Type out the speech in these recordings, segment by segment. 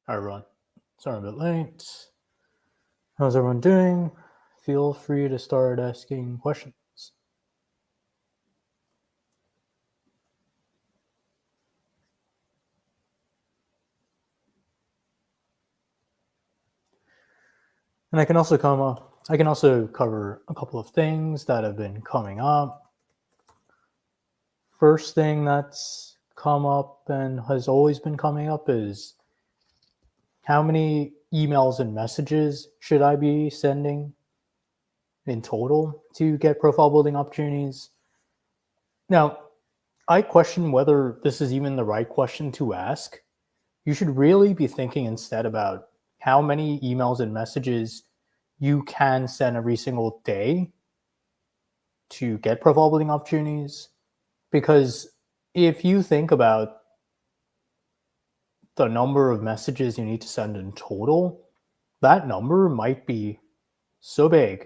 Hi everyone. Sorry I'm a bit late. How's everyone doing? Feel free to start asking questions. And I can also cover a couple of things that have been coming up. First thing that's come up and has always been coming up is how many emails and messages should I be sending in total to get profile building opportunities? Now, I question whether this is even the right question to ask. You should really be thinking instead about how many emails and messages you can send every single day to get profile building opportunities. Because if you think about the number of messages you need to send in total, that number might be so big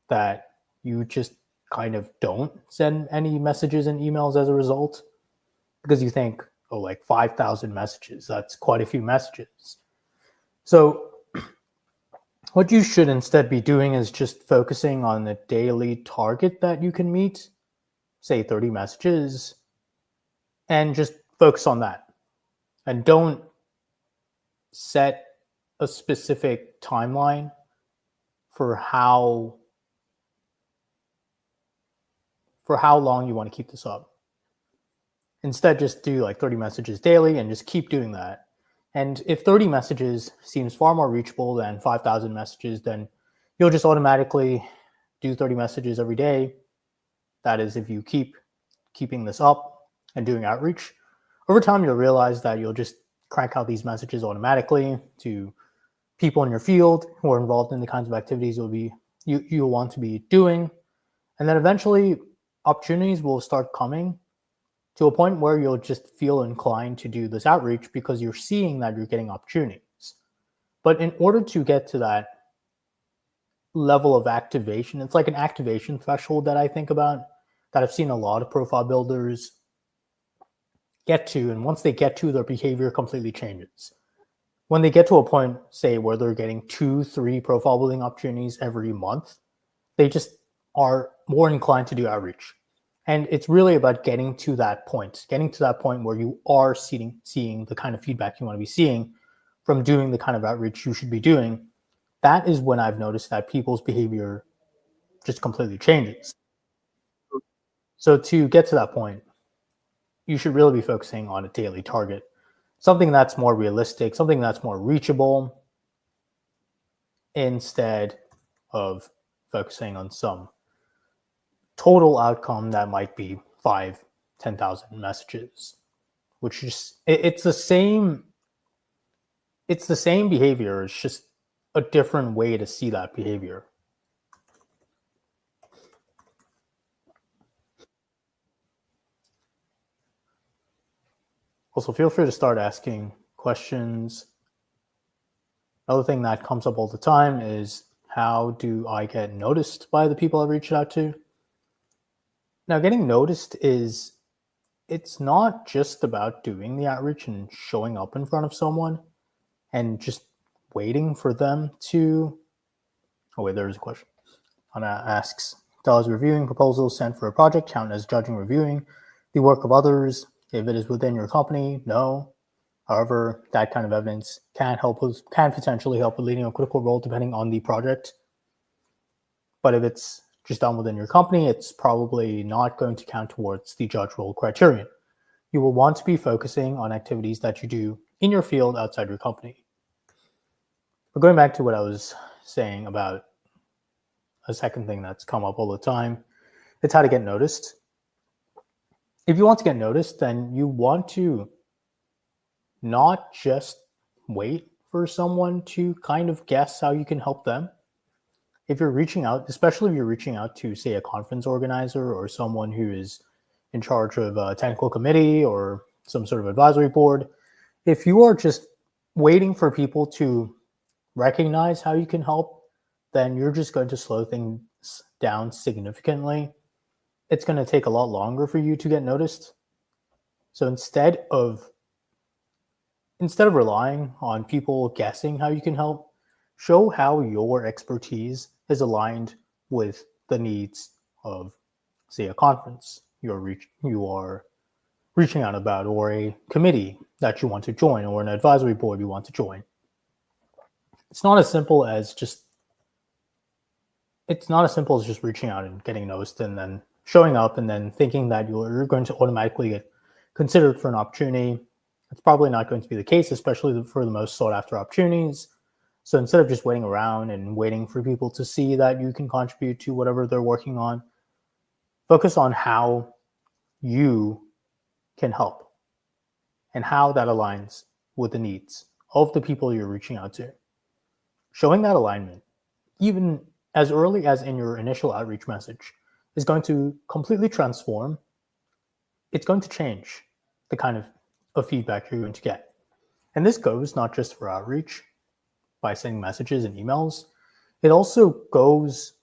that you just kind of don't send any messages and emails as a result, because you think, oh, like 5,000 messages, that's quite a few messages. So what you should instead be doing is just focusing on the daily target that you can meet, say 30 messages, and just focus on that. And don't set a specific timeline for how long you want to keep this up. Instead, just do like 30 messages daily and just keep doing that. And if 30 messages seems far more reachable than 5,000 messages, then you'll just automatically do 30 messages every day. That is, if you keep keeping this up and doing outreach, over time you'll realize that you'll just crank out these messages automatically to people in your field who are involved in the kinds of activities you'll want to be doing. And then eventually opportunities will start coming to a point where you'll just feel inclined to do this outreach because you're seeing that you're getting opportunities. But in order to get to that level of activation, it's like an activation threshold that I think about, that I've seen a lot of profile builders get to. And once they get to, their behavior completely changes. When they get to a point, say, where they're getting 2-3 profile building opportunities every month, they just are more inclined to do outreach. And it's really about getting to that point where you are seeing the kind of feedback you want to be seeing from doing the kind of outreach you should be doing. That is when I've noticed that people's behavior just completely changes. So to get to that point, you should really be focusing on a daily target, something that's more realistic, something that's more reachable, instead of focusing on some total outcome that might be 5,000-10,000 messages, which is it's the same behavior. It's just a different way to see that behavior. Also, feel free to start asking questions. Another thing that comes up all the time is, how do I get noticed by the people I reached out to? Now, getting noticed it's not just about doing the outreach and showing up in front of someone and just waiting for them to. Oh, wait, there's a question. Anna asks, does reviewing proposals sent for a project count as judging reviewing the work of others if it is within your company? No. However, that kind of evidence can potentially help with leading a critical role depending on the project. But if it's just done within your company, it's probably not going to count towards the judge role criterion. You will want to be focusing on activities that you do in your field outside your company. But going back to what I was saying about a second thing that's come up all the time, it's how to get noticed. If you want to get noticed, then you want to not just wait for someone to kind of guess how you can help them. If you're reaching out, especially if you're reaching out to, say, a conference organizer or someone who is in charge of a technical committee or some sort of advisory board, if you are just waiting for people to recognize how you can help, then you're just going to slow things down significantly. It's going to take a lot longer for you to get noticed. So instead of instead of relying on people guessing how you can help, show how your expertise is aligned with the needs of, say, a conference you are reaching out about, or a committee that you want to join, or an advisory board you want to join. It's not as simple as just reaching out and getting noticed and then showing up and then thinking that you're going to automatically get considered for an opportunity. It's probably not going to be the case, especially for the most sought after opportunities. So instead of just waiting around and waiting for people to see that you can contribute to whatever they're working on, focus on how you can help and how that aligns with the needs of the people you're reaching out to. Showing that alignment, even as early as in your initial outreach message, is going to completely transform. It's going to change the kind of feedback you're going to get. And this goes not just for outreach by sending messages and emails. It also goes,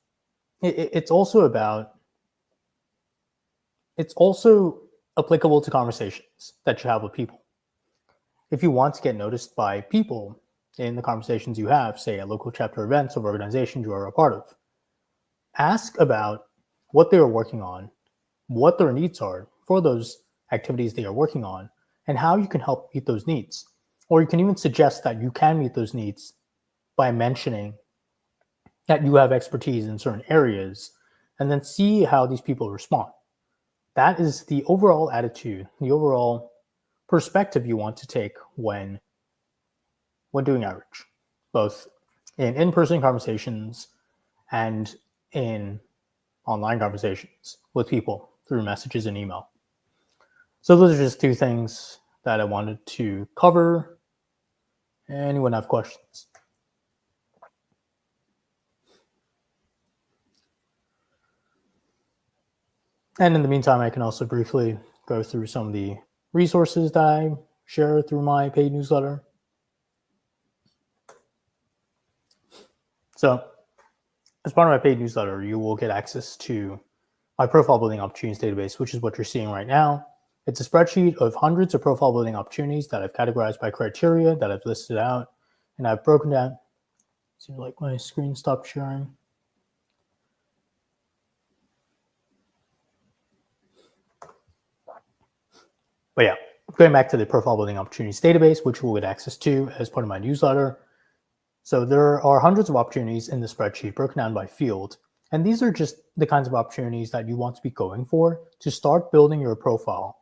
it's also applicable to conversations that you have with people. If you want to get noticed by people in the conversations you have, say at local chapter events of organizations you are a part of, ask about what they are working on, what their needs are for those activities they are working on, and how you can help meet those needs. Or you can even suggest that you can meet those needs by mentioning that you have expertise in certain areas, and then see how these people respond. That is the overall attitude, the overall perspective you want to take when doing outreach, both in in-person conversations and in online conversations with people through messages and email. So those are just two things that I wanted to cover. Anyone have questions? And in the meantime, I can also briefly go through some of the resources that I share through my paid newsletter. So as part of my paid newsletter, you will get access to my profile building opportunities database, which is what you're seeing right now. It's a spreadsheet of hundreds of profile building opportunities that I've categorized by criteria that I've listed out, and I've broken down. Seems like my screen stopped sharing. But yeah, going back to the profile building opportunities database, which we'll get access to as part of my newsletter. So there are hundreds of opportunities in the spreadsheet broken down by field. And these are just the kinds of opportunities that you want to be going for to start building your profile.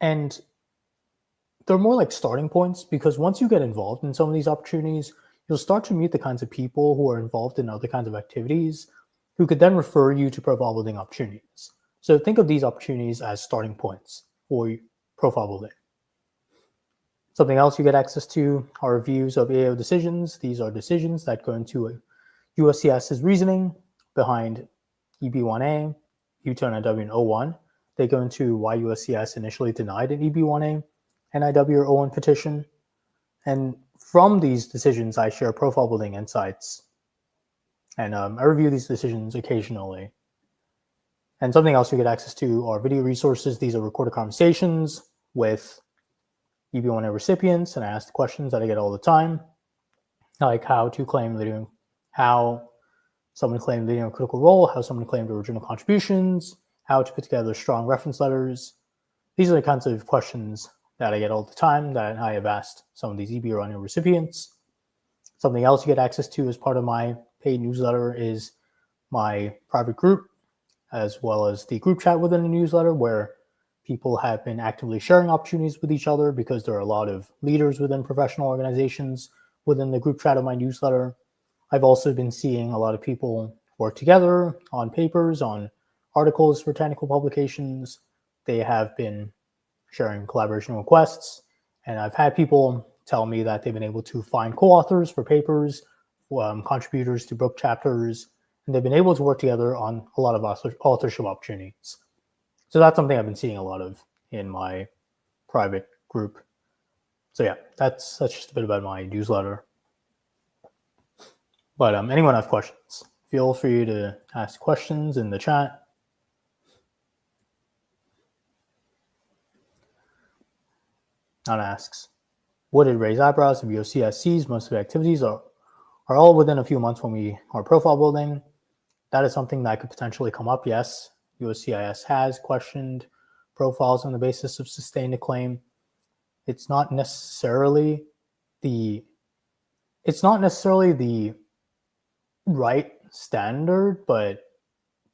And they're more like starting points, because once you get involved in some of these opportunities, you'll start to meet the kinds of people who are involved in other kinds of activities who could then refer you to profile building opportunities. So think of these opportunities as starting points for profile building. Something else you get access to are reviews of AO decisions. These are decisions that go into USCIS's reasoning behind EB-1A, U-turn NIW01. They go into why USCIS initially denied an EB-1A NIW or O1 petition. And from these decisions, I share profile building insights. And I review these decisions occasionally. And something else you get access to are video resources. These are recorded conversations with EB-1A recipients, and I ask the questions that I get all the time, like how someone claimed leading a critical role, how someone claimed original contributions, how to put together strong reference letters. These are the kinds of questions that I get all the time that I have asked some of these EB-1A recipients. Something else you get access to as part of my paid newsletter is my private group, as well as the group chat within the newsletter, where people have been actively sharing opportunities with each other, because there are a lot of leaders within professional organizations within the group chat of my newsletter. I've also been seeing a lot of people work together on papers, on articles for technical publications. They have been sharing collaboration requests, and I've had people tell me that they've been able to find co-authors for papers, contributors to book chapters, and they've been able to work together on a lot of authorship opportunities. So that's something I've been seeing a lot of in my private group. So yeah, that's just a bit about my newsletter. But anyone have questions, feel free to ask questions in the chat. Not asks. Would it raise eyebrows if USCIS sees most of the activities are all within a few months when we are profile building? That is something that could potentially come up. Yes, USCIS has questioned profiles on the basis of sustained acclaim. It's not necessarily the right standard, but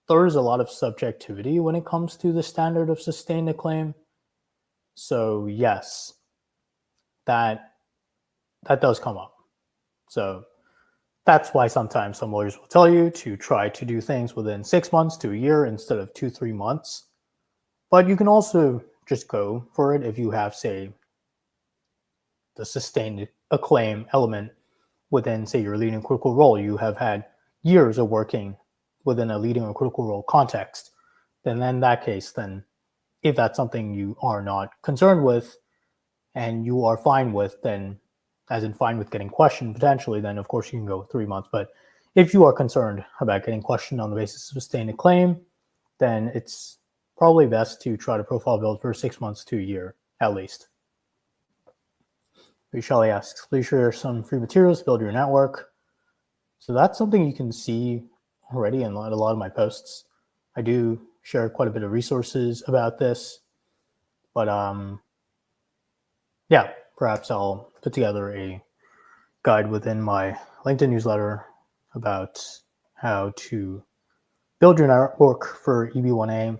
there is a lot of subjectivity when it comes to the standard of sustained acclaim. So yes, that does come up. So that's why sometimes some lawyers will tell you to try to do things within 6 months to a year instead of 2-3 months. But you can also just go for it if you have, say, the sustained acclaim element within, say, your leading critical role. You have had years of working within a leading or critical role context. Then in that case, then if that's something you are not concerned with and you are fine with, then as in fine with getting questioned potentially, then of course you can go 3 months. But if you are concerned about getting questioned on the basis of sustained acclaim, then it's probably best to try to profile build for 6 months to a year at least. Shelley asks, please share some free materials to build your network. So that's something you can see already in a lot of my posts. I do share quite a bit of resources about this, but yeah, perhaps I'll put together a guide within my LinkedIn newsletter about how to build your network for EB-1A.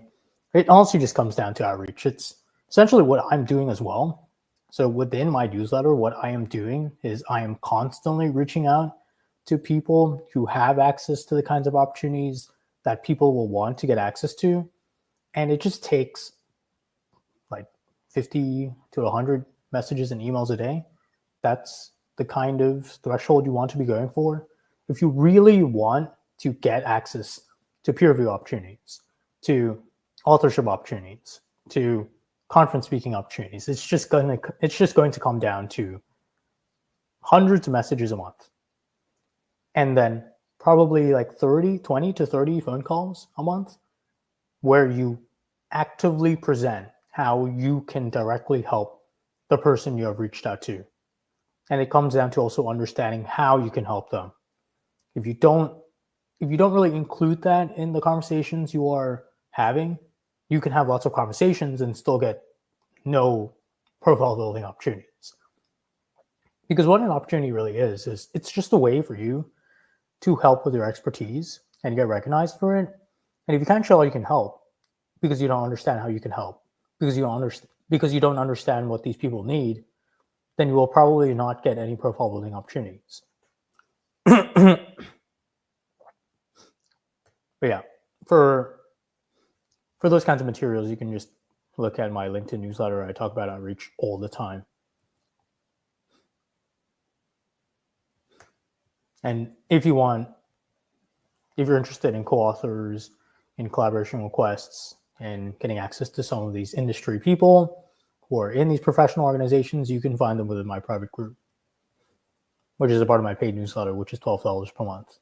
It honestly just comes down to outreach. It's essentially what I'm doing as well. So within my newsletter, what I am doing is I am constantly reaching out to people who have access to the kinds of opportunities that people will want to get access to. And it just takes like 50 to 100 messages and emails a day. That's the kind of threshold you want to be going for. If you really want to get access to peer review opportunities, to authorship opportunities, to conference speaking opportunities, it's just going to come down to hundreds of messages a month. And then probably like 20 to 30 phone calls a month where you actively present how you can directly help the person you have reached out to. And it comes down to also understanding how you can help them. If you don't really include that in the conversations you are having, you can have lots of conversations and still get no profile building opportunities. Because what an opportunity really is it's just a way for you to help with your expertise and get recognized for it. And if you can't show how you can help because you don't understand how you can help, because you don't understand what these people need, then you will probably not get any profile building opportunities. But yeah, for those kinds of materials, you can just look at my LinkedIn newsletter. I talk about outreach all the time. And if you're interested in co-authors, in collaboration requests, and getting access to some of these industry people who are in these professional organizations, you can find them within my private group, which is a part of my paid newsletter, which is $12 per month.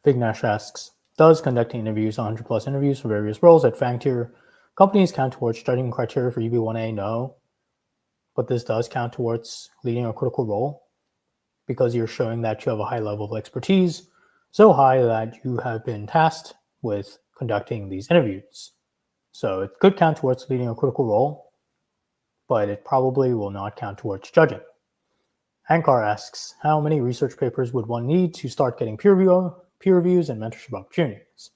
Vignesh asks, does conducting interviews, 100 plus interviews for various roles at FANG tier companies count towards judging criteria for EB-1A? No, but this does count towards leading a critical role because you're showing that you have a high level of expertise, so high that you have been tasked with conducting these interviews. So it could count towards leading a critical role, but it probably will not count towards judging. Ankar asks, how many research papers would one need to start getting peer reviews and mentorship opportunities?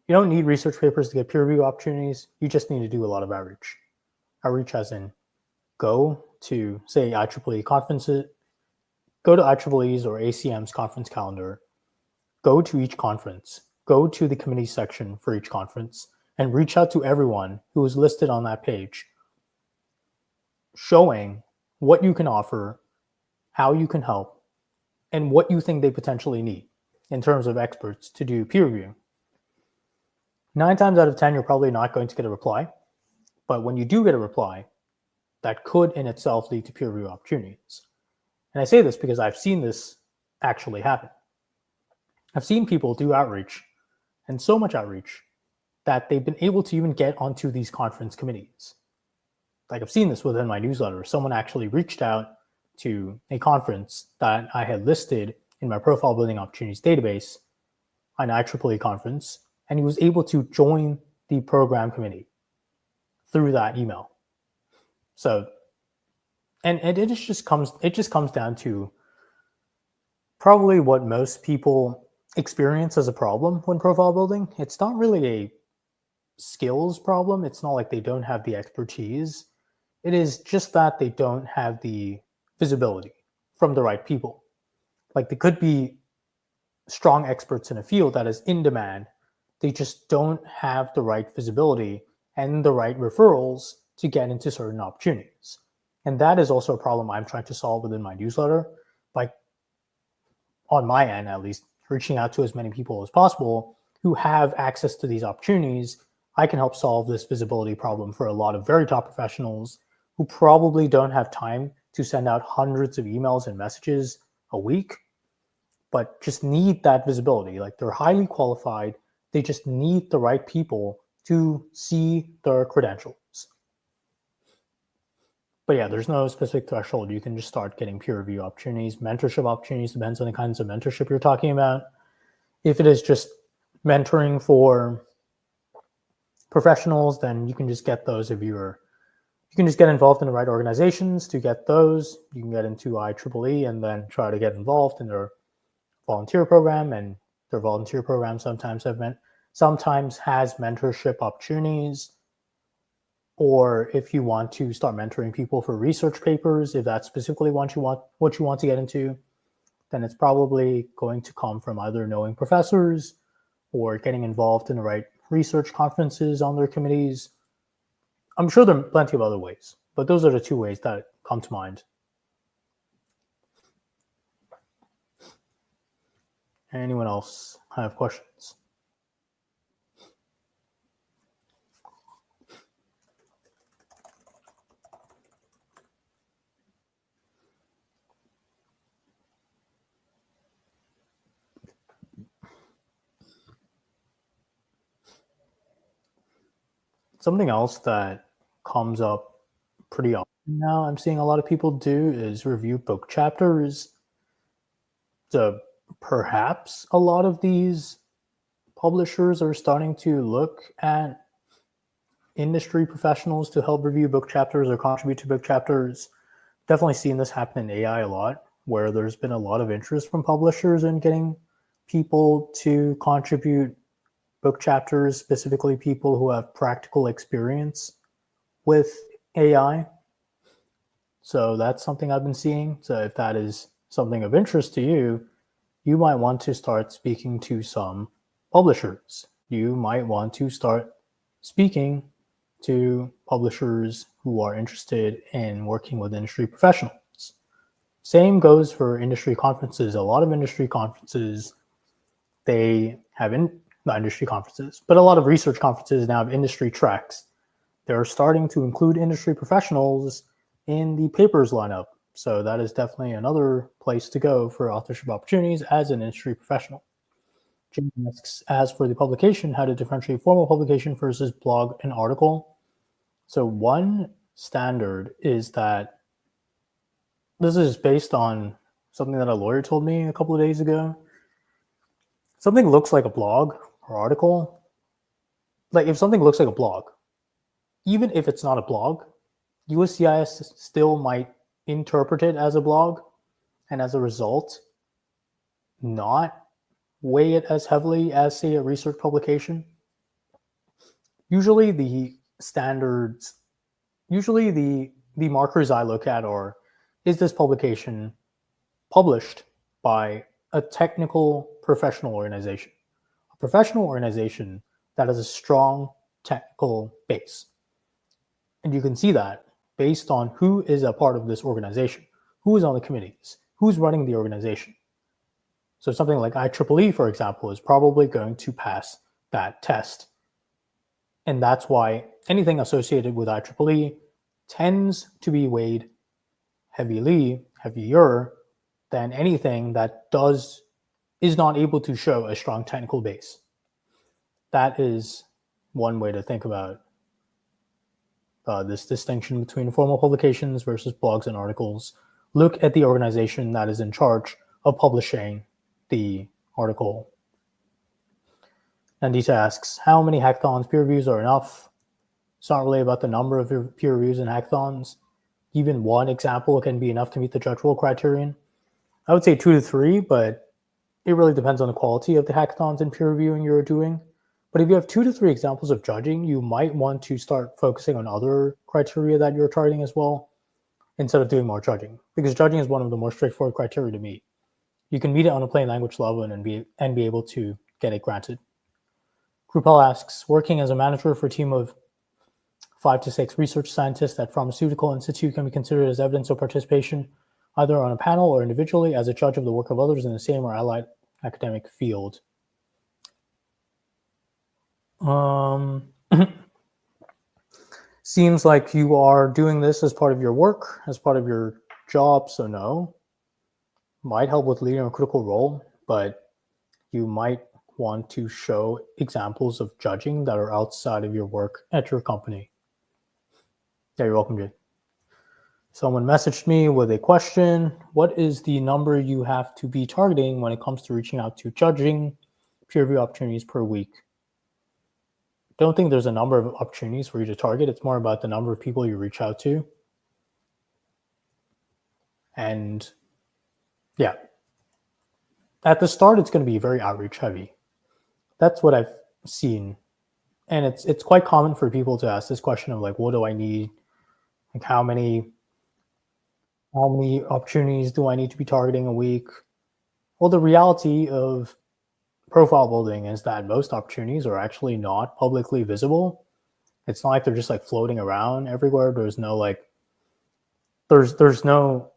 You don't need research papers to get peer review opportunities. You just need to do a lot of outreach. Outreach as in go to, say, IEEE conferences, go to IEEE's or ACM's conference calendar, go to each conference, go to the committee section for each conference, and reach out to everyone who is listed on that page, showing what you can offer, how you can help, and what you think they potentially need in terms of experts to do peer review. 9 times out of 10, you're probably not going to get a reply. But when you do get a reply, that could in itself lead to peer review opportunities. And I say this because I've seen this actually happen. I've seen people do outreach, and so much outreach, that they've been able to even get onto these conference committees. Like I've seen this within my newsletter. Someone actually reached out to a conference that I had listed in my profile building opportunities database, an IEEE conference, and he was able to join the program committee through that email. So, and it just comes down to probably what most people experience as a problem when profile building. It's not really a skills problem. It's not like they don't have the expertise. It is just that they don't have the visibility from the right people. Like they could be strong experts in a field that is in demand. They just don't have the right visibility and the right referrals to get into certain opportunities. And that is also a problem I'm trying to solve within my newsletter by, on my end at least, reaching out to as many people as possible who have access to these opportunities. I can help solve this visibility problem for a lot of very top professionals who probably don't have time to send out hundreds of emails and messages a week, but just need that visibility. Like they're highly qualified. They just need the right people to see their credentials. But yeah, there's no specific threshold. You can just start getting peer review opportunities. Mentorship opportunities depends on the kinds of mentorship you're talking about. If it is just mentoring for professionals, then you can just get those if you can just get involved in the right organizations to get those. You can get into IEEE and then try to get involved in their volunteer program, and their volunteer program sometimes has mentorship opportunities. Or if you want to start mentoring people for research papers, if that's specifically what you want to get into, then it's probably going to come from either knowing professors or getting involved in the right research conferences on their committees. I'm sure there are plenty of other ways, but those are the two ways that come to mind. Anyone else have questions? Something else that comes up pretty often now, I'm seeing a lot of people do, is review book chapters. So perhaps a lot of these publishers are starting to look at industry professionals to help review book chapters or contribute to book chapters. Definitely seen this happen in AI a lot, where there's been a lot of interest from publishers in getting people to contribute book chapters, specifically people who have practical experience with AI. So that's something I've been seeing. So if that is something of interest to you, you might want to start speaking to some publishers. You might want to start speaking to publishers who are interested in working with industry professionals. Same goes for industry conferences. A lot of industry conferences, they have not industry conferences, but a lot of research conferences now have industry tracks. They're starting to include industry professionals in the papers lineup. So that is definitely another place to go for authorship opportunities as an industry professional. Jim asks, as for the publication, how to differentiate formal publication versus blog and article. So one standard is that this is based on something that a lawyer told me a couple of days ago. Something looks like a blog or article. Like if something looks like a blog, even if it's not a blog, USCIS still might interpret it as a blog, and as a result, not weigh it as heavily as, say, a research publication. Usually the standards, the markers I look at are, is this publication published by a technical professional organization? A professional organization that has a strong technical base. And you can see that based on who is a part of this organization, who is on the committees, who's running the organization. So something like IEEE, for example, is probably going to pass that test. And that's why anything associated with IEEE tends to be weighed heavier than anything that is not able to show a strong technical base. That is one way to think about this distinction between formal publications versus blogs and articles. Look at the organization that is in charge of publishing the article. Nandita asks, how many hackathons peer reviews are enough? It's not really about the number of peer reviews in hackathons. Even one example can be enough to meet the judge role criterion. I would say 2 to 3, but it really depends on the quality of the hackathons and peer reviewing you're doing. But if you have 2 to 3 examples of judging, you might want to start focusing on other criteria that you're targeting as well, instead of doing more judging, because judging is one of the more straightforward criteria to meet. You can meet it on a plain language level and be able to get it granted. Krupal asks, working as a manager for a team of 5 to 6 research scientists at Pharmaceutical Institute can be considered as evidence of participation, either on a panel or individually as a judge of the work of others in the same or allied academic field. Seems like you are doing this as part of your work, as part of your job, so no. Might help with leading a critical role, but you might want to show examples of judging that are outside of your work at your company. Yeah, you're welcome, Jay. Someone messaged me with a question. What is the number you have to be targeting when it comes to reaching out to judging peer review opportunities per week? Don't think there's a number of opportunities for you to target. It's more about the number of people you reach out to. And yeah, at the start, it's going to be very outreach heavy. That's what I've seen. And it's quite common for people to ask this question of like, what do I need? Like how many opportunities do I need to be targeting a week? Well, the reality of profile building is that most opportunities are actually not publicly visible. It's not like they're just like floating around everywhere. There's no like, there's no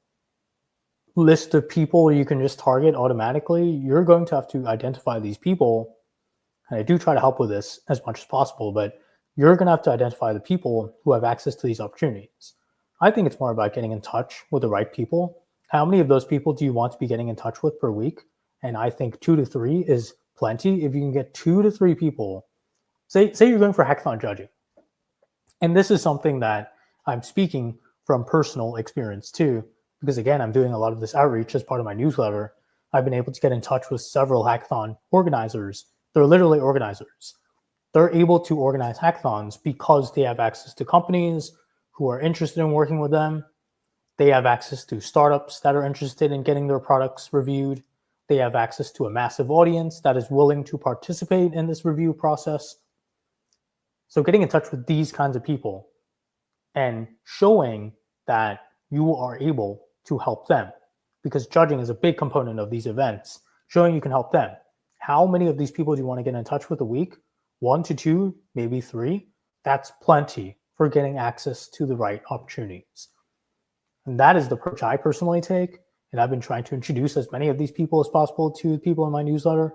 list of people you can just target automatically. You're going to have to identify these people. And I do try to help with this as much as possible, but you're going to have to identify the people who have access to these opportunities. I think it's more about getting in touch with the right people. How many of those people do you want to be getting in touch with per week? And I think 2 to 3 is plenty. If you can get 2 to 3 people, say you're going for hackathon judging. And this is something that I'm speaking from personal experience too, because again, I'm doing a lot of this outreach as part of my newsletter. I've been able to get in touch with several hackathon organizers. They're literally organizers. They're able to organize hackathons because they have access to companies who are interested in working with them. They have access to startups that are interested in getting their products reviewed. They have access to a massive audience that is willing to participate in this review process. So getting in touch with these kinds of people and showing that you are able to help them, because judging is a big component of these events, showing you can help them. How many of these people do you want to get in touch with a week? 1 to 2, maybe 3. That's plenty for getting access to the right opportunities. And that is the approach I personally take. And I've been trying to introduce as many of these people as possible to people in my newsletter.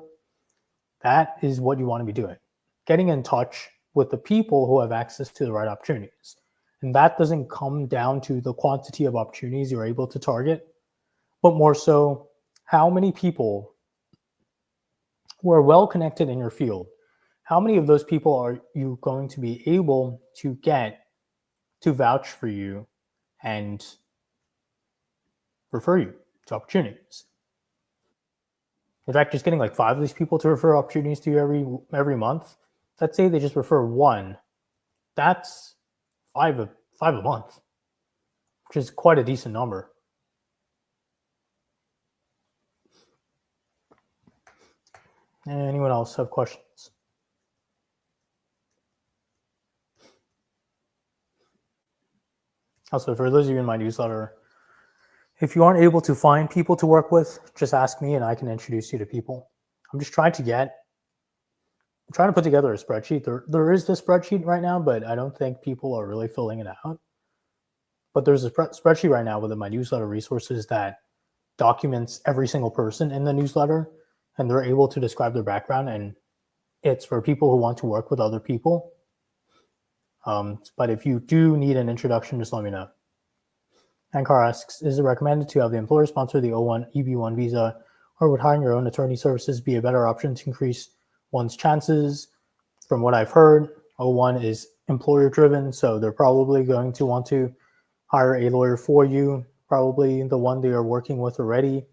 That is what you want to be doing. Getting in touch with the people who have access to the right opportunities. And that doesn't come down to the quantity of opportunities you're able to target, but more so how many people who are well connected in your field. How many of those people are you going to be able to get to vouch for you and refer you to opportunities? In fact, just getting like 5 of these people to refer opportunities to you every month. Let's say they just refer 1. That's 5 a month, which is quite a decent number. Anyone else have questions? Also, for those of you in my newsletter, if you aren't able to find people to work with, just ask me and I can introduce you to people. I'm trying to put together a spreadsheet. There is this spreadsheet right now, but I don't think people are really filling it out. But there's a spreadsheet right now within my newsletter resources that documents every single person in the newsletter, and they're able to describe their background, and it's for people who want to work with other people. But if you do need an introduction, just let me know. Ankar asks, is it recommended to have the employer sponsor the O1 EB-1 visa, or would hiring your own attorney services be a better option to increase one's chances? From what I've heard, O1 is employer driven, so they're probably going to want to hire a lawyer for you, probably the one they are working with already.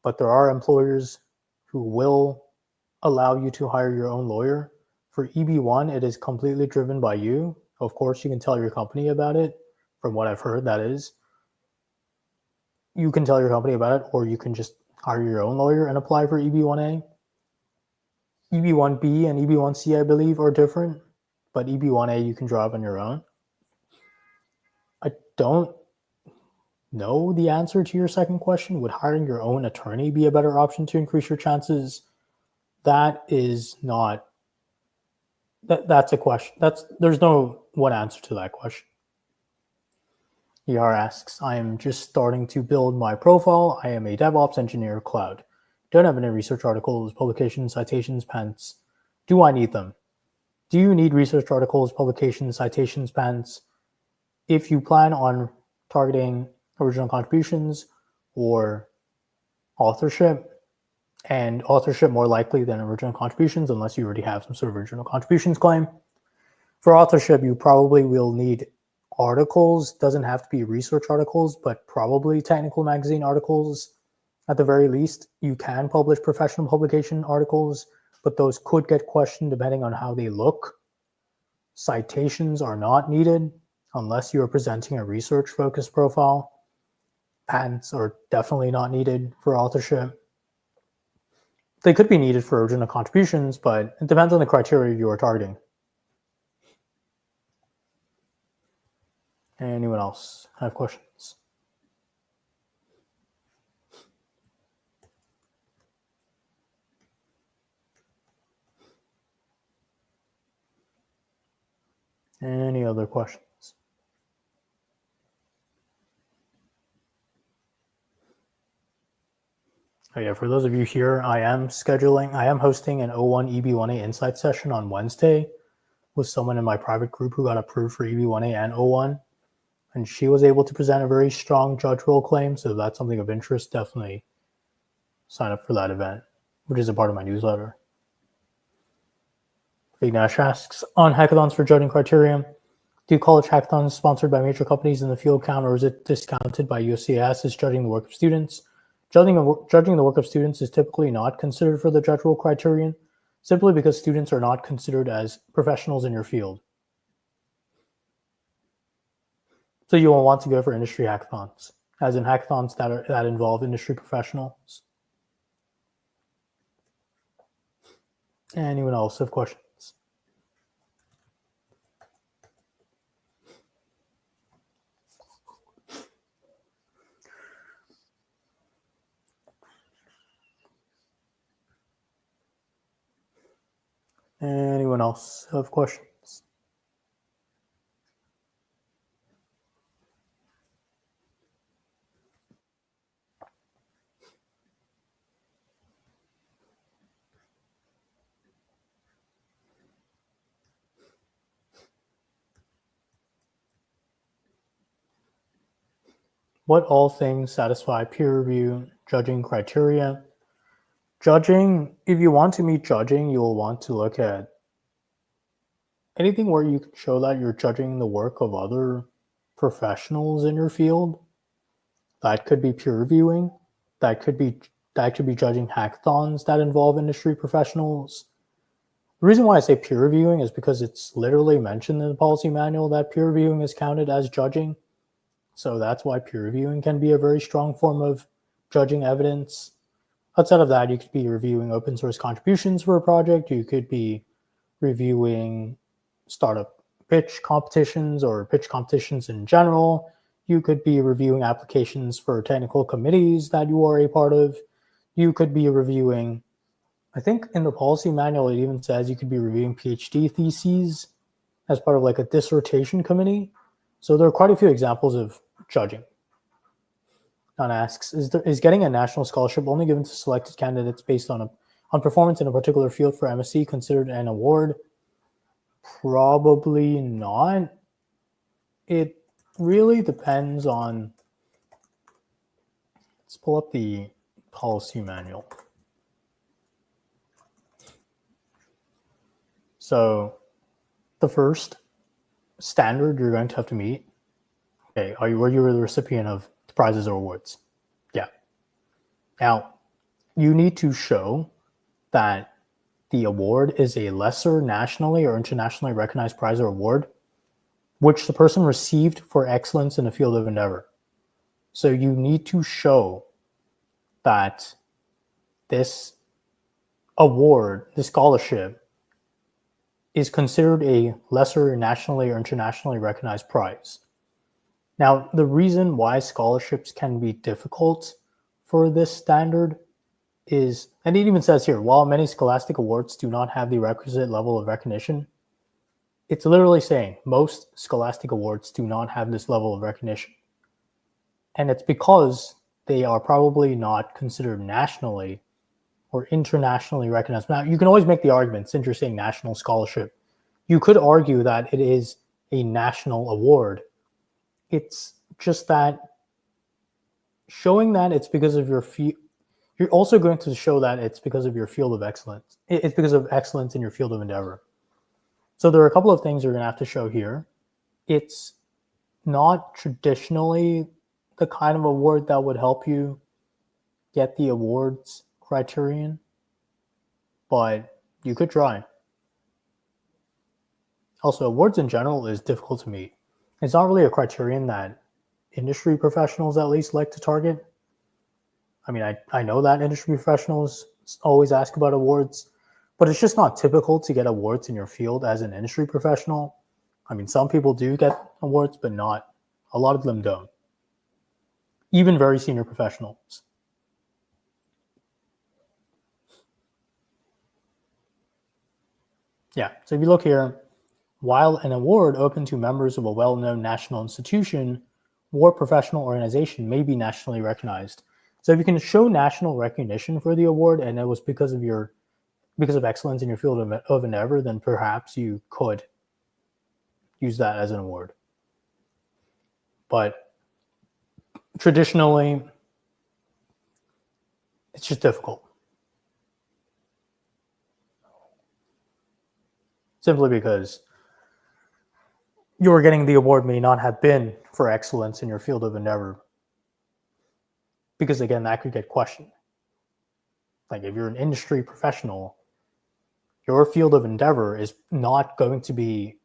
But there are employers who will allow you to hire your own lawyer. For EB-1, it is completely driven by you. Of course, you can tell your company about it. From what I've heard, that is. You can tell your company about it, or you can just hire your own lawyer and apply for EB-1A. EB-1B and EB-1C, I believe, are different, but EB-1A you can drive on your own. I don't know the answer to your second question. Would hiring your own attorney be a better option to increase your chances? That is not. That's a question. There's no one answer to that question. ER asks, I am just starting to build my profile. I am a DevOps engineer cloud. Don't have any research articles, publications, citations, pens. Do I need them? Do you need research articles, publications, citations, pens? If you plan on targeting original contributions or authorship, and authorship more likely than original contributions, unless you already have some sort of original contributions claim. For authorship, you probably will need articles. Doesn't have to be research articles, but probably technical magazine articles. At the very least, you can publish professional publication articles, but those could get questioned depending on how they look. Citations are not needed unless you are presenting a research-focused profile. Patents are definitely not needed for authorship. They could be needed for original contributions, but it depends on the criteria you are targeting. Anyone else have questions? Any other questions? Oh yeah, for those of you here, I am hosting an O1 EB-1A Insight session on Wednesday with someone in my private group who got approved for EB-1A and O1. And she was able to present a very strong judge role claim, so if that's something of interest, definitely sign up for that event, which is a part of my newsletter. Big Nash asks, on hackathons for judging criteria, do college hackathons sponsored by major companies in the field count, or is it discounted by USCIS as judging the work of students? Judging the work of students is typically not considered for the judge role criterion, simply because students are not considered as professionals in your field. So you will want to go for industry hackathons, as in hackathons that involve industry professionals. Anyone else have questions? Anyone else have questions? What all things satisfy peer review judging criteria? Judging, if you want to meet judging, you'll want to look at anything where you can show that you're judging the work of other professionals in your field. That could be peer reviewing. That could be judging hackathons that involve industry professionals. The reason why I say peer reviewing is because it's literally mentioned in the policy manual that peer reviewing is counted as judging. So that's why peer reviewing can be a very strong form of judging evidence. Outside of that, you could be reviewing open source contributions for a project. You could be reviewing startup pitch competitions or pitch competitions in general. You could be reviewing applications for technical committees that you are a part of. You could be reviewing, I think in the policy manual, it even says you could be reviewing PhD theses as part of like a dissertation committee. So there are quite a few examples of judging. Don asks, is getting a national scholarship only given to selected candidates based on performance in a particular field for MSc considered an award? Probably not. It really depends on, let's pull up the policy manual. So the first standard you're going to have to meet, okay, were you the recipient of prizes or awards? Yeah. Now, you need to show that the award is a lesser nationally or internationally recognized prize or award, which the person received for excellence in a field of endeavor. So you need to show that this award, this scholarship, is considered a lesser nationally or internationally recognized prize. Now, the reason why scholarships can be difficult for this standard is, and it even says here, while many scholastic awards do not have the requisite level of recognition, it's literally saying most scholastic awards do not have this level of recognition. And it's because they are probably not considered nationally or internationally recognized. Now, you can always make the argument, since you're saying national scholarship, you could argue that it is a national award. It's just that showing that it's because of your you're also going to show that it's because of your field of excellence. It's because of excellence in your field of endeavor. So there are a couple of things you're going to have to show here. It's not traditionally the kind of award that would help you get the awards criterion, but you could try. Also, awards in general is difficult to meet. It's not really a criterion that industry professionals at least like to target. I mean, I know that industry professionals always ask about awards, but it's just not typical to get awards in your field as an industry professional. I mean, some people do get awards, but not a lot of them don't. Even very senior professionals. Yeah, so if you look here, while an award open to members of a well-known national institution or professional organization may be nationally recognized. So if you can show national recognition for the award and it was because of excellence in your field of endeavor, then perhaps you could use that as an award. But traditionally, it's just difficult. Simply because you're getting the award may not have been for excellence in your field of endeavor. Because again, that could get questioned. Like if you're an industry professional, your field of endeavor is not going to be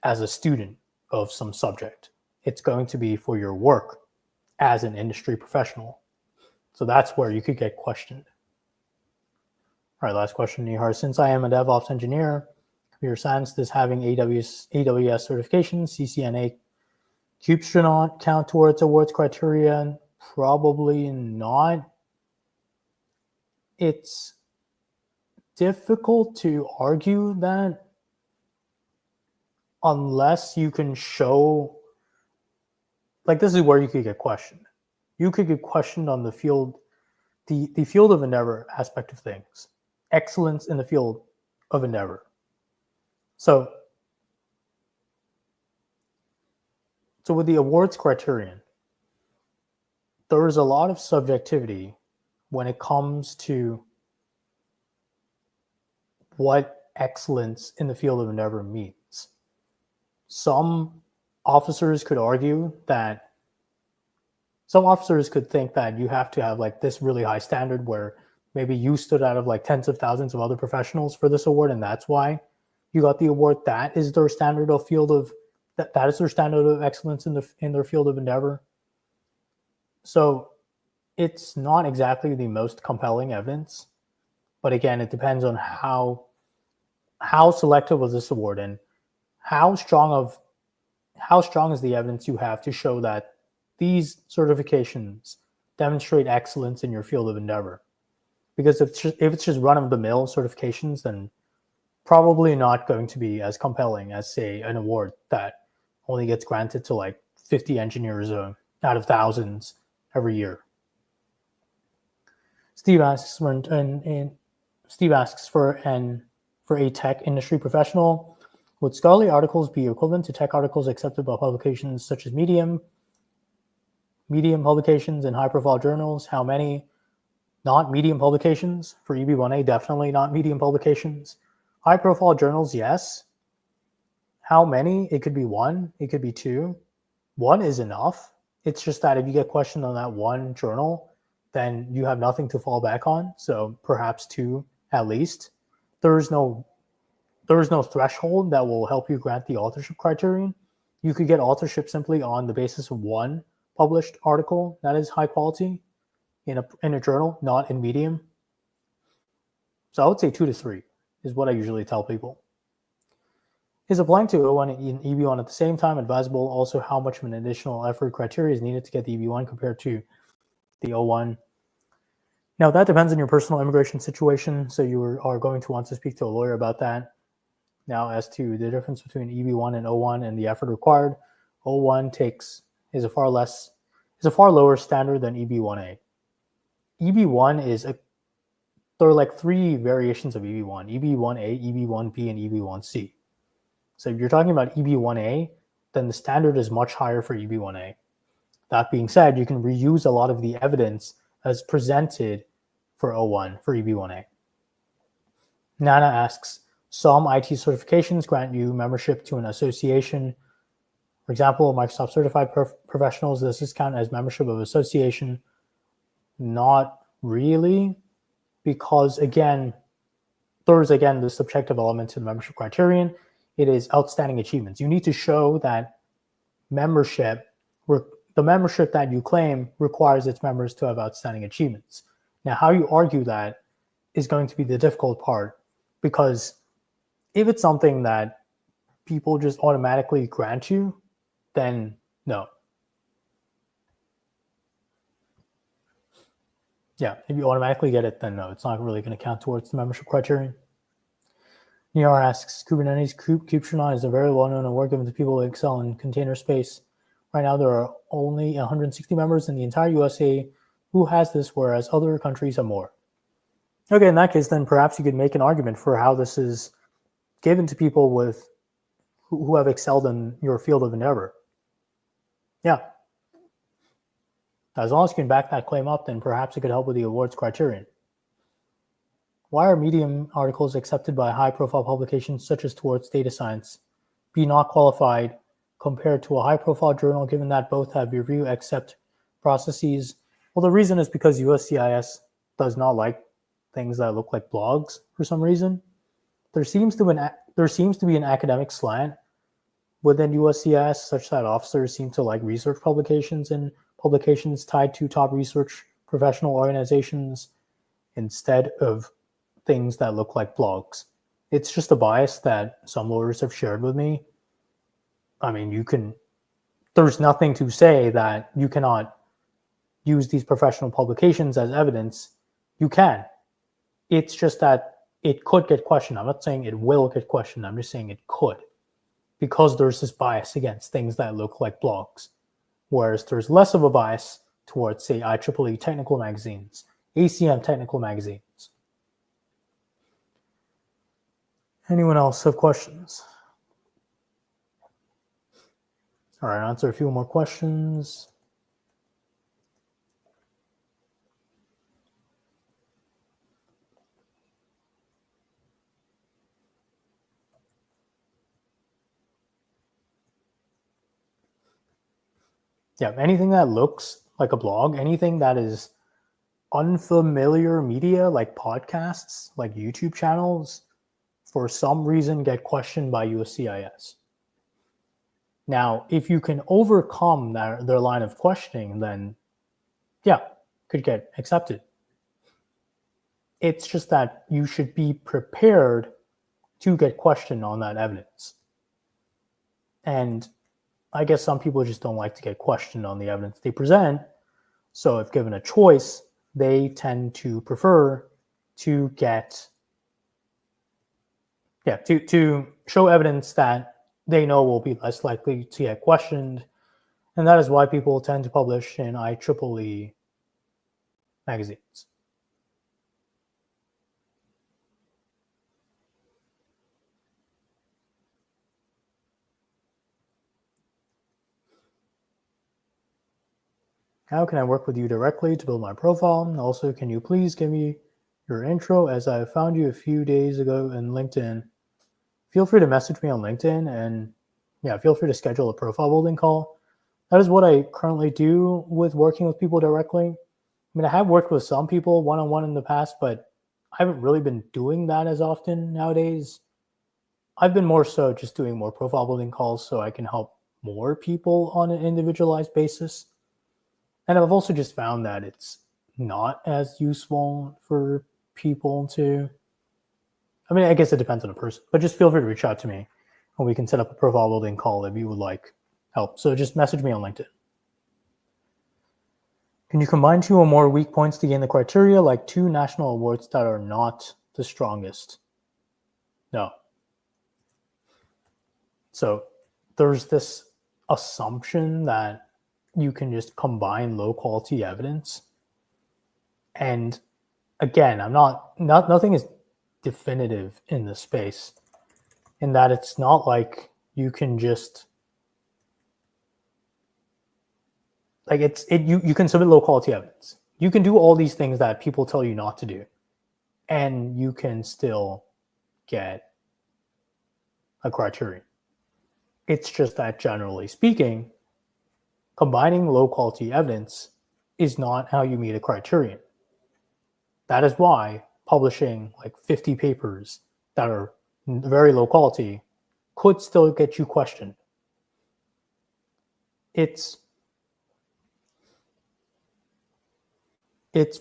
as a student of some subject. It's going to be for your work as an industry professional. So that's where you could get questioned. All right, last question, Nihar. Since I am a DevOps engineer, computer science, does having AWS certification, CCNA, should not count towards awards criteria? Probably not. It's difficult to argue that unless you can show, like this is where you could get questioned. You could get questioned on the field, the field of endeavor aspect of things, excellence in the field of endeavor. So with the awards criterion, there is a lot of subjectivity when it comes to what excellence in the field of endeavor means. Some officers could argue that, some officers could think that you have to have like this really high standard where maybe you stood out of like tens of thousands of other professionals for this award, and that's why you got the award. That is their standard of field of that is their standard of excellence in their field of endeavor. So it's not exactly the most compelling evidence, but again, it depends on how selective was this award and how strong is the evidence you have to show that these certifications demonstrate excellence in your field of endeavor. Because if it's just run-of-the-mill certifications, then probably not going to be as compelling as, say, an award that only gets granted to like 50 engineers out of thousands every year. Steve asks for a tech industry professional, Would scholarly articles be equivalent to tech articles accepted by publications such as Medium publications, and high-profile journals? How many? Not Medium publications. For EB-1A, definitely not Medium publications. High-profile journals, yes. How many? It could be one. It could be two. One is enough. It's just that if you get questioned on that one journal, then you have nothing to fall back on. So perhaps two at least. There is no threshold that will help you grant the authorship criterion. You could get authorship simply on the basis of one published article that is high quality in a journal, not in Medium. So I would say 2 to 3 is what I usually tell people. Is applying to O1 and EB1 at the same time advisable? Also, how much of an additional effort criteria is needed to get the EB1 compared to the O1? Now, that depends on your personal immigration situation, so you are going to want to speak to a lawyer about that. Now, as to the difference between EB1 and O1 and the effort required, O1 is a far lower standard than EB1A. EB1 there are like 3 variations of EB1: EB1A, EB1B, and EB1C. So if you're talking about EB1A, then the standard is much higher for EB1A. That being said, you can reuse a lot of the evidence as presented for O1 for EB1A. Nana asks, some IT certifications grant you membership to an association. For example, Microsoft Certified Professionals, does this count as membership of association? Not really, because there's the subjective element to the membership criterion. It is outstanding achievements. You need to show that the membership that you claim requires its members to have outstanding achievements. Now, how you argue that is going to be the difficult part, because if it's something that people just automatically grant you, then no. Yeah, if you automatically get it, then no, it's not really going to count towards the membership criterion. Niar asks, Kubernetes Kubeshnon is a very well-known award given to people who excel in container space. Right now, there are only 160 members in the entire USA who has this, whereas other countries have more. Okay, in that case, then perhaps you could make an argument for how this is given to people who have excelled in your field of endeavor. Yeah. As long as you can back that claim up, then perhaps it could help with the awards criterion. Why are Medium articles accepted by high-profile publications such as Towards Data Science be not qualified compared to a high-profile journal, given that both have review accept processes? Well, the reason is because USCIS does not like things that look like blogs for some reason. There seems to be an academic slant within USCIS such that officers seem to like research publications and publications tied to top research professional organizations instead of things that look like blogs. It's just a bias that some lawyers have shared with me. I mean, there's nothing to say that you cannot use these professional publications as evidence. You can. It's just that it could get questioned. I'm not saying it will get questioned. I'm just saying it could, because there's this bias against things that look like blogs, whereas there's less of a bias towards, say, IEEE technical magazines, ACM technical magazines. Anyone else have questions? All right, I'll answer a few more questions. Yeah, anything that looks like a blog, anything that is unfamiliar media like podcasts, like YouTube channels, for some reason get questioned by USCIS. Now, if you can overcome their line of questioning, then yeah, could get accepted. It's just that you should be prepared to get questioned on that evidence. And I guess some people just don't like to get questioned on the evidence they present. So if given a choice, they tend to prefer to to show evidence that they know will be less likely to get questioned. And that is why people tend to publish in IEEE magazines. How can I work with you directly to build my profile? Also, can you please give me your intro, as I found you a few days ago in LinkedIn? Feel free to message me on LinkedIn, and yeah, feel free to schedule a profile building call. That is what I currently do with working with people directly. I mean, I have worked with some people one-on-one in the past, but I haven't really been doing that as often nowadays. I've been more so just doing more profile building calls so I can help more people on an individualized basis. And I've also just found that it's not as useful for people to. I mean, I guess it depends on the person, but just feel free to reach out to me and we can set up a profile building call if you would like help. So just message me on LinkedIn. Can you combine two or more weak points to gain the criteria, like two national awards that are not the strongest? No. So there's this assumption that you can just combine low quality evidence. And again, nothing is definitive in this space, in that it's not like you can just you can submit low quality evidence. You can do all these things that people tell you not to do, and you can still get a criterion. It's just that, generally speaking, combining low quality evidence is not how you meet a criterion. That is why publishing like 50 papers that are very low quality could still get you questioned. It's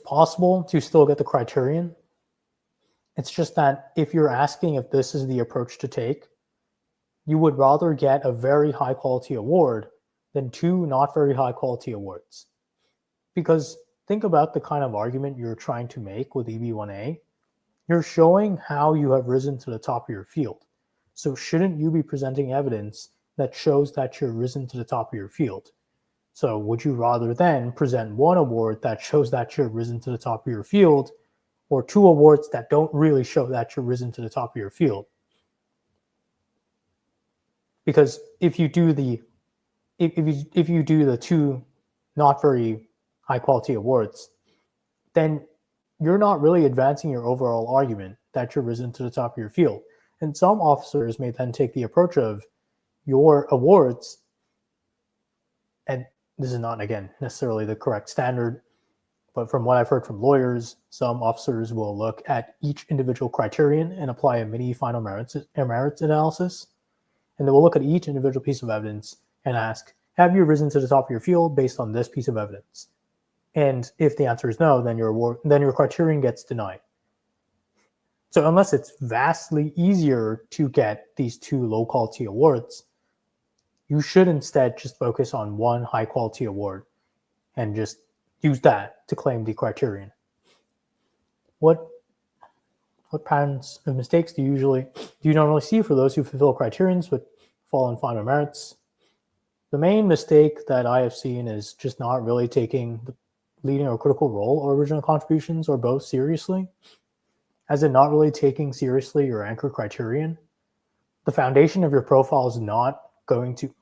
possible to still get the criterion. It's just that if you're asking if this is the approach to take, you would rather get a very high quality award than two not very high quality awards. Because think about the kind of argument you're trying to make with EB-1A. You're showing how you have risen to the top of your field. So shouldn't you be presenting evidence that shows that you're risen to the top of your field? So would you rather then present one award that shows that you're risen to the top of your field, or two awards that don't really show that you're risen to the top of your field? Because if you do the two not very high quality awards, then you're not really advancing your overall argument that you're risen to the top of your field. And some officers may then take the approach of your awards, and this is not, again, necessarily the correct standard, but from what I've heard from lawyers, some officers will look at each individual criterion and apply a mini final merits analysis. And they will look at each individual piece of evidence and ask, have you risen to the top of your field based on this piece of evidence? And if the answer is no, then your criterion gets denied. So unless it's vastly easier to get these two low quality awards, you should instead just focus on one high quality award and just use that to claim the criterion. What patterns of mistakes do you normally see for those who fulfill criterions but fall in final merits? The main mistake that I have seen is just not really taking the leading or critical role or original contributions, or both, seriously. As in not really taking seriously your anchor criterion. The foundation of your profile is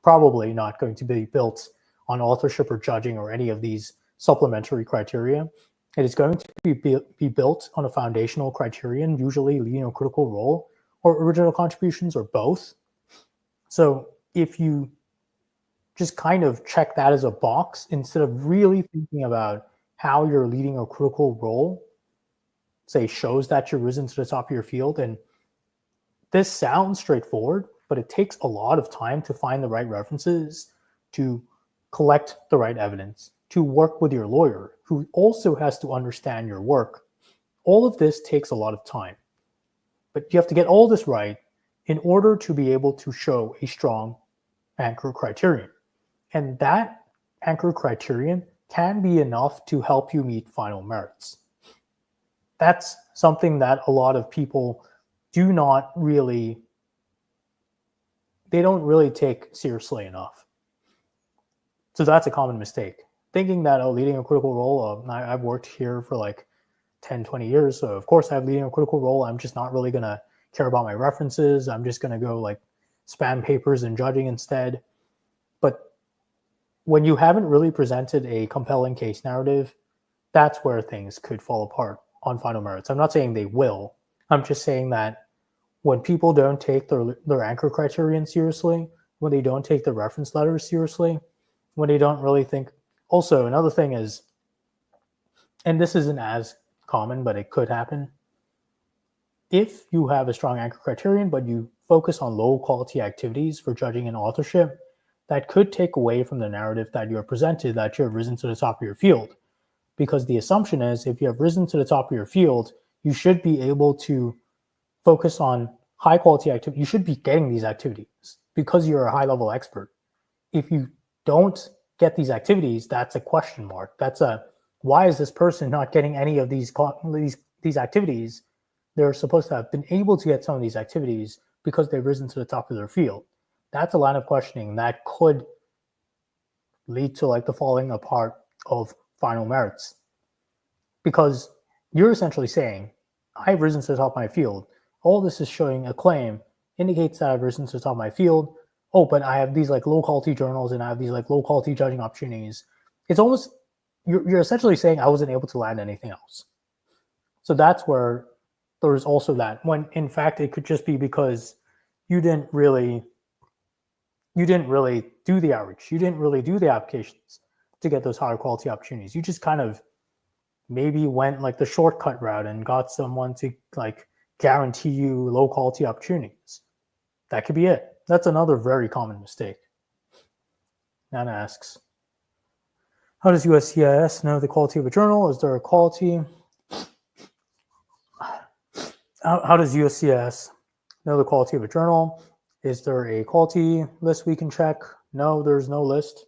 probably not going to be built on authorship or judging or any of these supplementary criteria. It is going to be built on a foundational criterion, usually leading or critical role or original contributions, or both. So if you just kind of check that as a box instead of really thinking about how your leading or critical role, say, shows that you're risen to the top of your field. And this sounds straightforward, but it takes a lot of time to find the right references, to collect the right evidence, to work with your lawyer, who also has to understand your work. All of this takes a lot of time. But you have to get all this right in order to be able to show a strong anchor criterion. And that anchor criterion can be enough to help you meet final merits. That's something that a lot of people don't really take seriously enough. So that's a common mistake. Thinking that, leading a critical role, I've worked here for like 10, 20 years, so of course I have leading a critical role. I'm just not really going to care about my references. I'm just going to go like spam papers and judging instead. But when you haven't really presented a compelling case narrative, that's where things could fall apart on final merits. I'm not saying they will. I'm just saying that when people don't take their anchor criterion seriously, when they don't take the reference letters seriously, when they don't really think. Also, another thing is, and this isn't as common, but it could happen. If you have a strong anchor criterion, but you focus on low quality activities for judging an authorship, that could take away from the narrative that you're presented that you have risen to the top of your field. Because the assumption is if you have risen to the top of your field, you should be able to focus on high quality activity. You should be getting these activities because you're a high level expert. If you don't get these activities, that's a question mark. That's a why is this person not getting any of these activities? They're supposed to have been able to get some of these activities because they've risen to the top of their field. That's a line of questioning that could lead to like the falling apart of final merits. Because you're essentially saying, I've risen to the top of my field. All this is showing a claim indicates that I've risen to the top of my field. Oh, but I have these like low quality journals and I have these like low quality judging opportunities. It's almost, you're essentially saying I wasn't able to land anything else. So that's where there's also that, when in fact it could just be because you didn't really do the outreach. You didn't really do the applications to get those higher quality opportunities. You just kind of maybe went like the shortcut route and got someone to like guarantee you low quality opportunities. That could be it. That's another very common mistake. Nana asks, how does USCIS know the quality of a journal? Is there a quality? How does USCIS know the quality of a journal? Is there a quality list we can check? No, there's no list.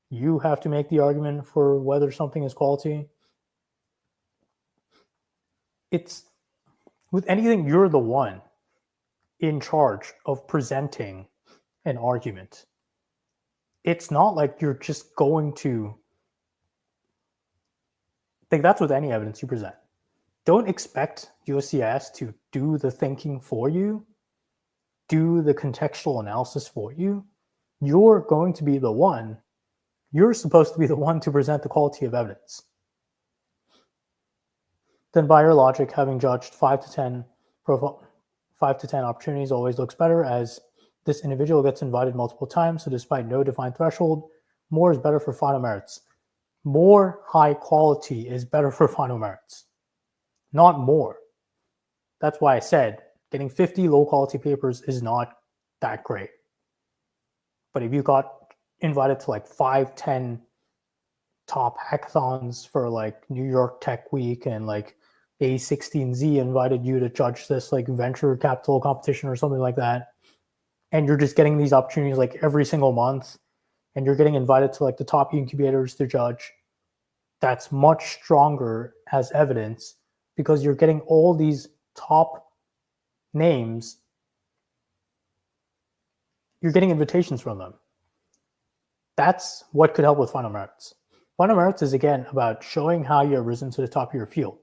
You have to make the argument for whether something is quality. It's with anything, you're the one in charge of presenting an argument. It's not like you're just going to think that's with any evidence you present. Don't expect USCIS to do the thinking for you, do the contextual analysis for you. You're going to be the one. You're supposed to be the one to present the quality of evidence. Then by your logic, having judged 5 to 10 opportunities always looks better, as this individual gets invited multiple times, so despite no defined threshold, more is better for final merits. More high quality is better for final merits, not more. That's why I said getting 50 low quality papers is not that great. But if you got invited to like 5, 10 top hackathons for like New York Tech Week, and like A16Z invited you to judge this like venture capital competition or something like that, and you're just getting these opportunities like every single month, and you're getting invited to like the top incubators to judge, that's much stronger as evidence because you're getting all these top names. You're getting invitations from them. That's what could help with final merits. Final merits is, again, about showing how you have risen to the top of your field.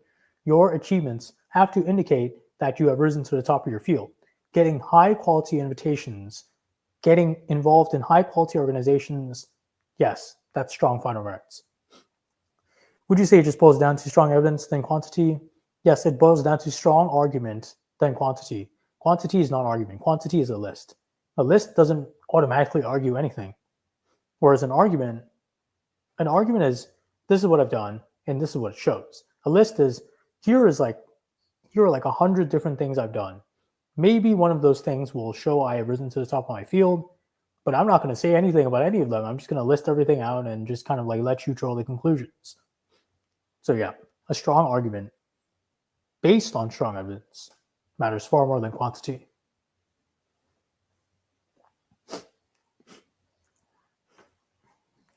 Your achievements have to indicate that you have risen to the top of your field. Getting high quality invitations, getting involved in high quality organizations, yes, that's strong final merits. Would you say it just boils down to strong evidence than quantity? Yes, it boils down to strong argument than quantity. Quantity is not argument. Quantity is a list. A list doesn't automatically argue anything. Whereas an argument is, this is what I've done, and this is what it shows. A list is, here are like 100 different things I've done. Maybe one of those things will show I have risen to the top of my field, but I'm not going to say anything about any of them. I'm just going to list everything out and just kind of like let you draw the conclusions. So yeah, a strong argument based on strong evidence matters far more than quantity.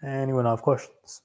Anyone have questions?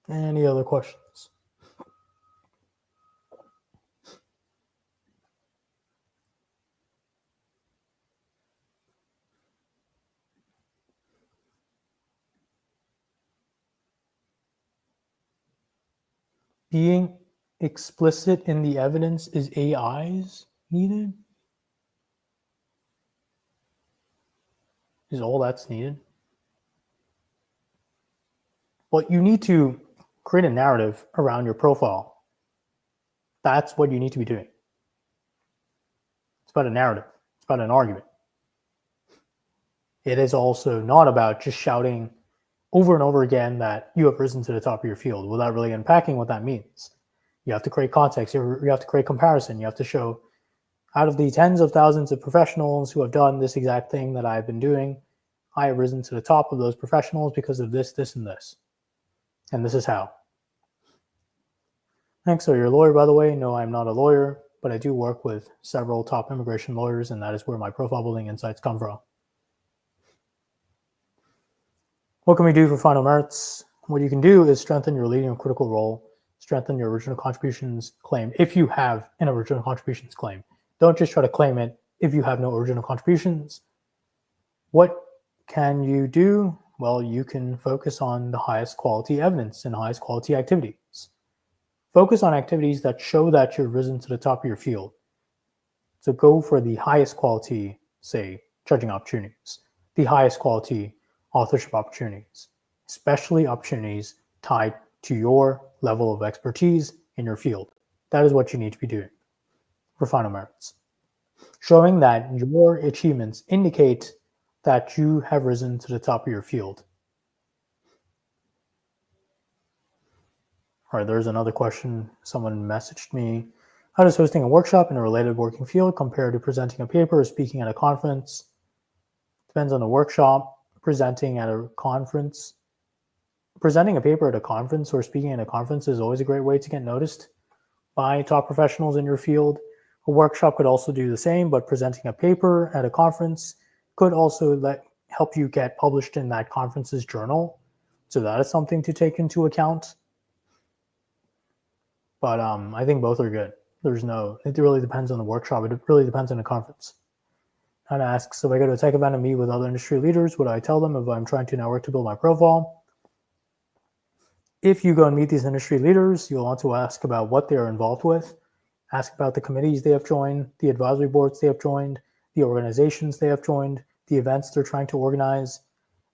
Any other questions? Being explicit in the evidence is AIs needed? Is all that's needed? Well, you need to create a narrative around your profile. That's what you need to be doing. It's about a narrative. It's about an argument. It is also not about just shouting over and over again that you have risen to the top of your field without really unpacking what that means. You have to create context. You have to create comparison. You have to show, out of the tens of thousands of professionals who have done this exact thing that I've been doing, I have risen to the top of those professionals because of this, this, and this. And this is how. Thanks. So you're a lawyer, by the way. No, I'm not a lawyer, but I do work with several top immigration lawyers, and that is where my profile building insights come from. What can we do for final merits? What you can do is strengthen your leading and critical role, strengthen your original contributions claim if you have an original contributions claim. Don't just try to claim it if you have no original contributions. What can you do? Well, you can focus on the highest quality evidence and highest quality activities. Focus on activities that show that you've risen to the top of your field. So go for the highest quality, say, judging opportunities, the highest quality authorship opportunities, especially opportunities tied to your level of expertise in your field. That is what you need to be doing for final merits. Showing that your achievements indicate that you have risen to the top of your field. All right, there's another question. Someone messaged me. How does hosting a workshop in a related working field compare to presenting a paper or speaking at a conference? Depends on the workshop. Presenting at a conference. Presenting a paper at a conference or speaking at a conference is always a great way to get noticed by top professionals in your field. A workshop could also do the same, but presenting a paper at a conference could also help you get published in that conference's journal. So that is something to take into account. But I think both are good. It really depends on the workshop. It really depends on the conference. And asks, if I go to a tech event and meet with other industry leaders, would I tell them if I'm trying to network to build my profile? If you go and meet these industry leaders, you'll want to ask about what they are involved with. Ask about the committees they have joined, the advisory boards they have joined, the organizations they have joined, the events they're trying to organize,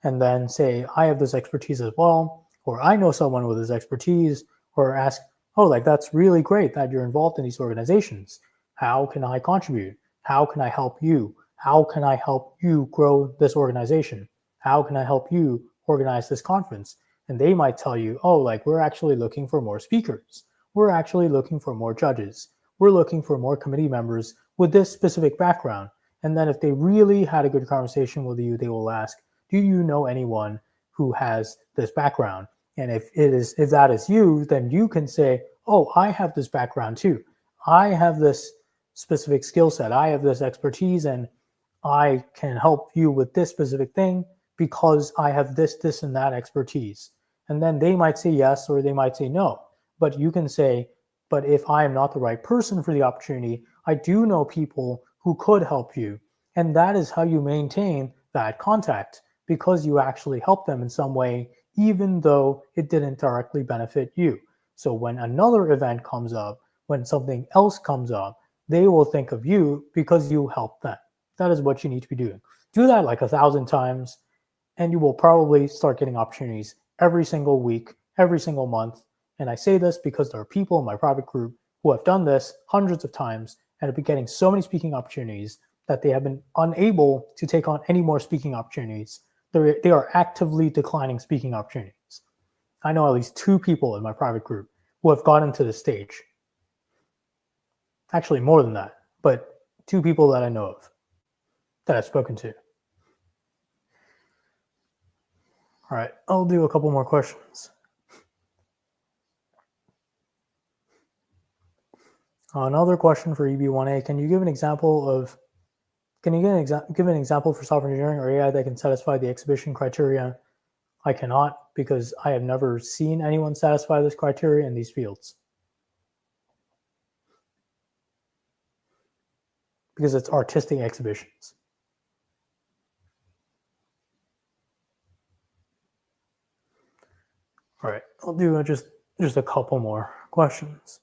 and then say, I have this expertise as well, or I know someone with this expertise, or ask, oh, like that's really great that you're involved in these organizations. How can I contribute? How can I help you? How can I help you grow this organization? How can I help you organize this conference? And they might tell you, oh, like we're actually looking for more speakers. We're actually looking for more judges. We're looking for more committee members with this specific background. And then if they really had a good conversation with you, they will ask, do you know anyone who has this background? And if that is you, then you can say, oh, I have this background too. I have this specific skill set. I have this expertise, and I can help you with this specific thing because I have this, this, and that expertise. And then they might say yes, or they might say no. But you can say, but if I am not the right person for the opportunity, I do know people who could help you. And that is how you maintain that contact, because you actually help them in some way, even though it didn't directly benefit you. So when another event comes up, when something else comes up, they will think of you because you helped them. That is what you need to be doing. Do that like 1,000 times, and you will probably start getting opportunities every single week, every single month. And I say this because there are people in my private group who have done this hundreds of times and have been getting so many speaking opportunities that they have been unable to take on any more speaking opportunities. They are actively declining speaking opportunities. I know at least 2 people in my private group who have gotten to this stage. Actually, more than that, but 2 people that I know of that I've spoken to. All right, I'll do a couple more questions. Another question for EB-1A: Can you give an example for software engineering or AI that can satisfy the exhibition criteria I cannot, because I have never seen anyone satisfy this criteria in these fields. Because it's artistic exhibitions. All right, I'll do just a couple more questions.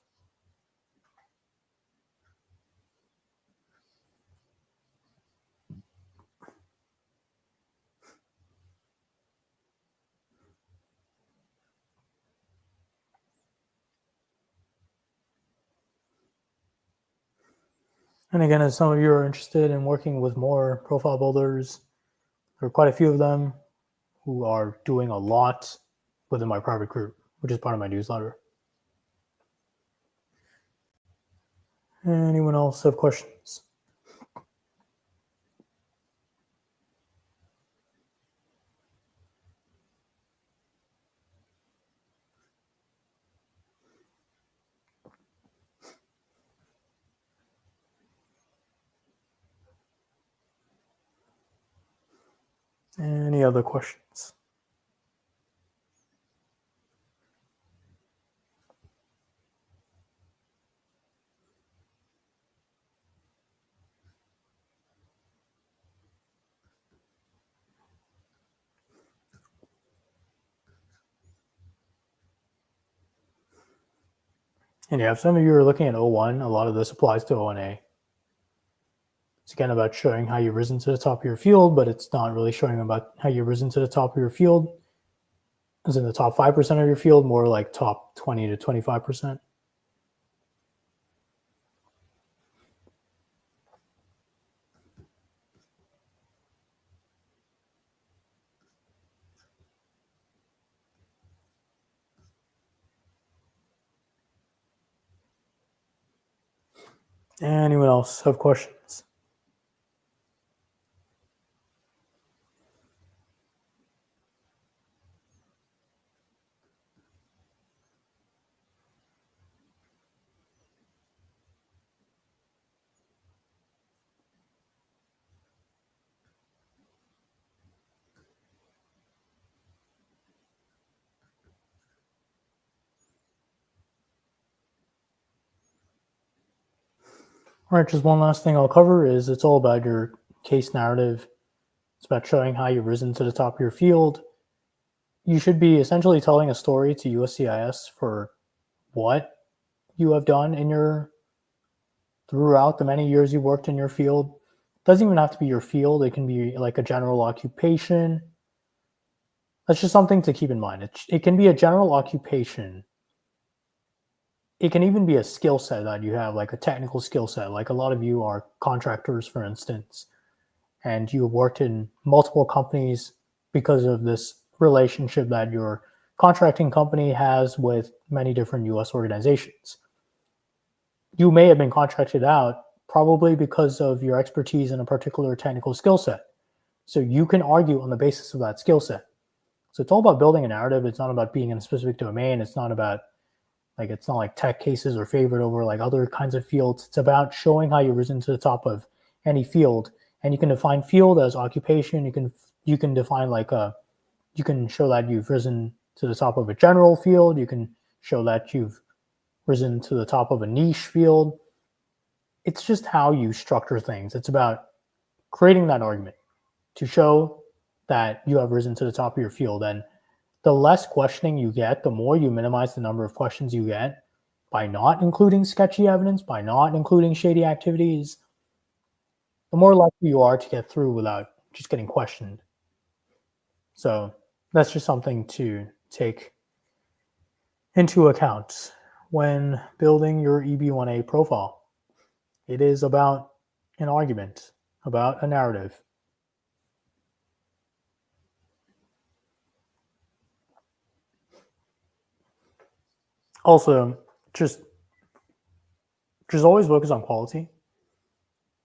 And again, as some of you are interested in working with more profile builders, there are quite a few of them who are doing a lot within my private group, which is part of my newsletter. Anyone else have questions? Any other questions? And yeah, if some of you are looking at O1, a lot of this applies to O1A. It's again about showing how you've risen to the top of your field, but it's not really showing about how you've risen to the top of your field. Is in the top 5% of your field, more like top 20 to 25%. Anyone else have questions? All right, just one last thing I'll cover is it's all about your case narrative. It's about showing how you've risen to the top of your field. You should be essentially telling a story to USCIS for what you have done in your throughout the many years you worked in your field. It doesn't even have to be your field. It can be like a general occupation. That's just something to keep in mind. It can be a general occupation. It can even be a skill set that you have, like a technical skill set. Like a lot of you are contractors, for instance, and you have worked in multiple companies because of this relationship that your contracting company has with many different US organizations. You may have been contracted out probably because of your expertise in a particular technical skill set. So you can argue on the basis of that skill set. So it's all about building a narrative. It's not about being in a specific domain. It's not about it's not like tech cases are favored over like other kinds of fields. It's about showing how you've risen to the top of any field. And you can define field as occupation. You can define you can show that you've risen to the top of a general field. You can show that you've risen to the top of a niche field. It's just how you structure things. It's about creating that argument to show that you have risen to the top of your field. And the less questioning you get, the more you minimize the number of questions you get by not including sketchy evidence, by not including shady activities, the more likely you are to get through without just getting questioned. So that's just something to take into account when building your EB-1A profile. It is about an argument, about a narrative. Also, just always focus on quality,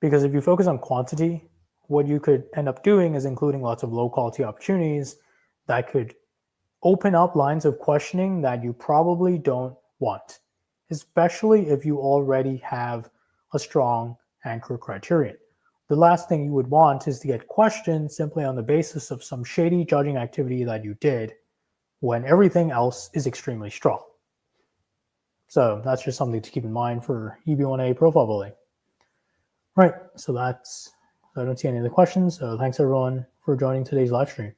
because if you focus on quantity, what you could end up doing is including lots of low quality opportunities that could open up lines of questioning that you probably don't want, especially if you already have a strong anchor criterion. the last thing you would want is to get questioned simply on the basis of some shady judging activity that you did when everything else is extremely strong. So that's just something to keep in mind for EB-1A profile bullying. Right, so I don't see any other questions. So thanks everyone for joining today's live stream.